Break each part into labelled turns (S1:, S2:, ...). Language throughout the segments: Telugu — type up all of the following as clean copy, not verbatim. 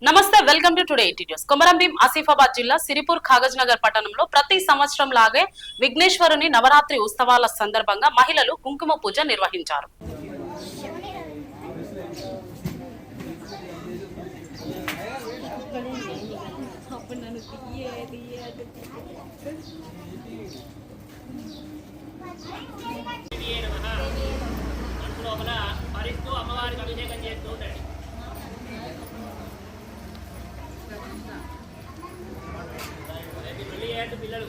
S1: నమస్తే, welcome to today news. Komaram Bheem Asifabad జిల్లా సిరిపూర్ కాగజ్ నగర్ పట్టణంలో ప్రతి సంవత్సరం లాగే విఘ్నేశ్వరుని నవరాత్రి ఉత్సవాల సందర్భంగా మహిళలు కుంకుమ పూజ నిర్వహించారు.
S2: పిల్లలు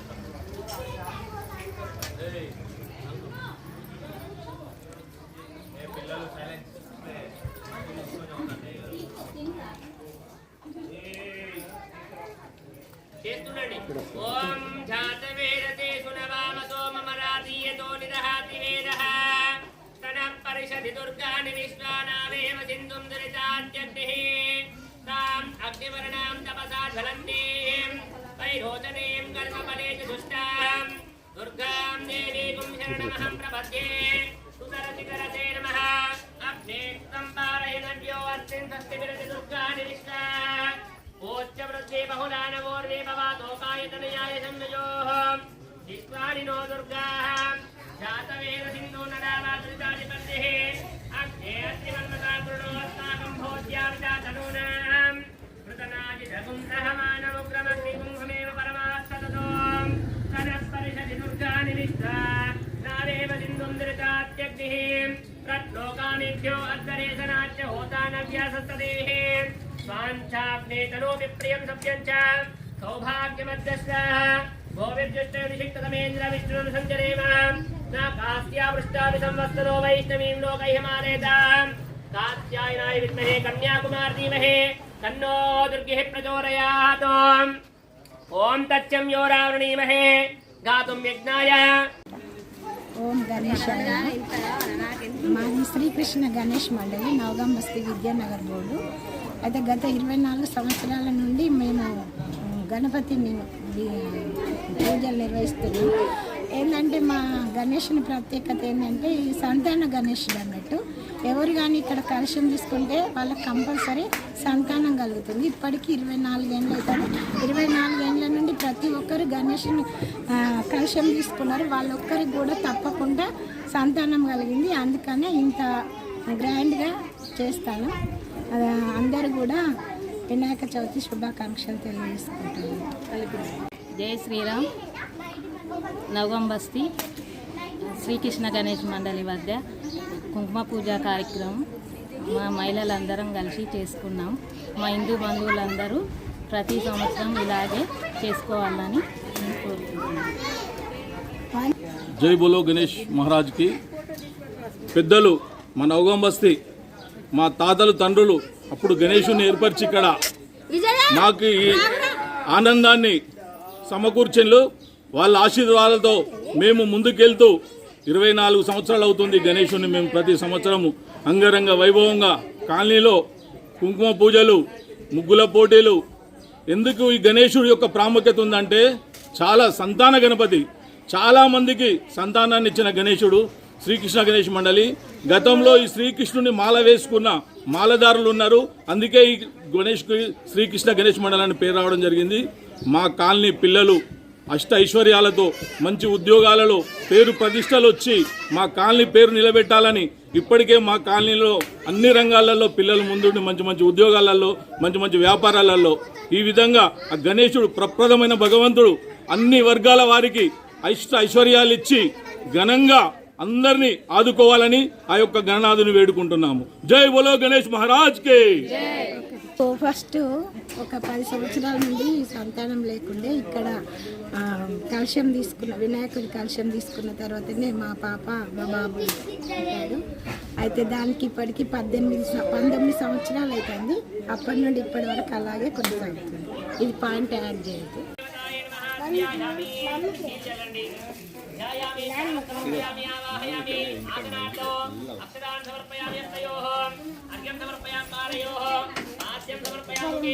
S2: చేస్తుండండి. ఓం జాతవేదతే సునవామతో మమరాధీయతో నిదహాతి వేదః తనః పరిషది దుర్గాని విశ్వానావేవ సింధుం దురితాత్యగ్నిః తాం అగ్నివర్ణాం తపసా జ్వలంతీం వైరోచనీం కర్మఫలే చ దుష్టాం దుర్గాం దేవీం శరణమహం ప్రపద్యే సుతరసికరసే నమః అగ్నే సంపారయనవ్యో అస్మిన్ స్వస్తిభిరతి దుర్గాని విశ్వా ఓచ్చవృద్ధే బహుళానవోర్వే భవాతోకాయతనయాయ సంయోః విశ్వాని నో దుర్గాః జాతవేద సింధు నదావాత్రితాధిపత్యః అగ్నే అత్రిమన్మతాకృణో అస్మాకం భోజ్యావితాతనూనాం మృతనాజిదగుం సహమానముగ్రమగ్నిగుంహమేవ పరమాస్తతతో తనస్పరిషది దుర్గాని విశ్వా నారేవ సింధుం ధృతాత్యగ్నిః ప్రత్లోకానిభ్యో అద్వరేసనాచ్య హోతానవ్యాసస్తదేః स्वाञ्चाग्नेतरो विप्रियं सत्यं च सौभाग्यमध्यस्याः गोविर्जुष्टनिषिक्ततमेन्द्र विष्णुं सञ्जरेम न कास्यावृष्टापि संवत्सरो वैष्णवीं लोकैहमारेताम् कात्यायनाय विद्महे कन्याकुमार धीमहि तन्नो दुर्गिः प्रचोदयात् ॐ तच्चं यो रावृणीमहे गातुं यज्ञाय
S3: ఓం గణేశాయ. మాది శ్రీకృష్ణ గణేష్ మండలి నవగాం బస్తీ విద్యానగర్ బోర్డు. అయితే గత 24 సంవత్సరాల నుండి మేము గణపతిని పూజలు నిర్వహిస్తున్నాం. ఏంటంటే మా గణేషుని ప్రత్యేకత ఏంటంటే ఈ సంతాన గణేషుడు అన్నట్టు. ఎవరు కానీ ఇక్కడ కలశం తీసుకుంటే వాళ్ళకి కంపల్సరీ సంతానం కలుగుతుంది. ఇప్పటికీ 24 ఏళ్ళు అవుతుంది. 24 ఏళ్ళ నుండి ప్రతి ఒక్కరు గణేషుని కలశం తీసుకున్నారు. వాళ్ళొక్కరికి కూడా తప్పకుండా సంతానం కలిగింది. అందుకనే ఇంత గ్రాండ్గా చేస్తాను. అందరూ కూడా వినాయక చవితి శుభాకాంక్షలు తెలియజేసుకుంటున్నాను.
S4: జై శ్రీరామ్. నవగాం బస్తీ శ్రీకృష్ణ గణేష్ మండలి వద్ద కుంకుమ పూజ కార్యక్రమం మా మహిళలందరం కలిసి చేసుకున్నాం. మా హిందూ బంధువులందరూ ప్రతి సంవత్సరం ఇలాగే చేసుకోవాలని నేను కోరుకుంటున్నాను.
S5: జై బోలో గణేష్ మహారాజ్కి. పెద్దలు మా నవగాం బస్తీ మా తాతలు తండ్రులు అప్పుడు గణేషుని ఏర్పరిచి ఇక్కడ మాకు ఈ ఆనందాన్ని సమకూర్చంలో వాళ్ళ ఆశీర్వాదాలతో మేము ముందుకెళ్తూ 24 సంవత్సరాలు అవుతుంది. గణేషుని మేము ప్రతి సంవత్సరము అంగరంగ వైభవంగా కాలనీలో కుంకుమ పూజలు, ముగ్గుల పోటీలు. ఎందుకు ఈ గణేశుడి యొక్క ప్రాముఖ్యత ఉందంటే చాలా సంతాన గణపతి, చాలామందికి సంతానాన్ని ఇచ్చిన గణేశుడు శ్రీకృష్ణ గణేష్ మండలి. గతంలో ఈ శ్రీకృష్ణుని మాల వేసుకున్న మాలదారులు ఉన్నారు. అందుకే ఈ గణేష్కి శ్రీకృష్ణ గణేష్ మండలి అని పేరు రావడం జరిగింది. మా కాలనీ పిల్లలు అష్ట ఐశ్వర్యాలతో మంచి ఉద్యోగాలలో పేరు ప్రతిష్టలు వచ్చి మా కాలనీ పేరు నిలబెట్టాలని ఇప్పటికే మా కాలనీలో అన్ని రంగాలలో పిల్లలు ముందుండి మంచి మంచి ఉద్యోగాలలో మంచి మంచి వ్యాపారాలలో ఈ విధంగా ఆ గణేశుడు ప్రప్రదమైన భగవంతుడు అన్ని వర్గాల వారికి అష్ట ఐశ్వర్యాలు ఇచ్చి ఘనంగా అందరినీ ఆదుకోవాలని ఆ యొక్క గణనాథుని వేడుకుంటున్నాము. జై బోలో గణేష్ మహారాజ్కి.
S3: ఫస్ట్ ఒక 10 సంవత్సరాల నుండి సంతానం లేకుండే ఇక్కడ కలశం తీసుకున్న వినాయకుడి కలశం తీసుకున్న తర్వాతనే మా పాప మా బాబు ఉంటాడు. అయితే దానికి ఇప్పటికి 19 సంవత్సరాలు అవుతుంది. అప్పటి నుండి ఇప్పటి వరకు అలాగే కొనసాగుతుంది. ఇది పాయింట్ యాడ్ చేయదు.
S2: సమర్పయామి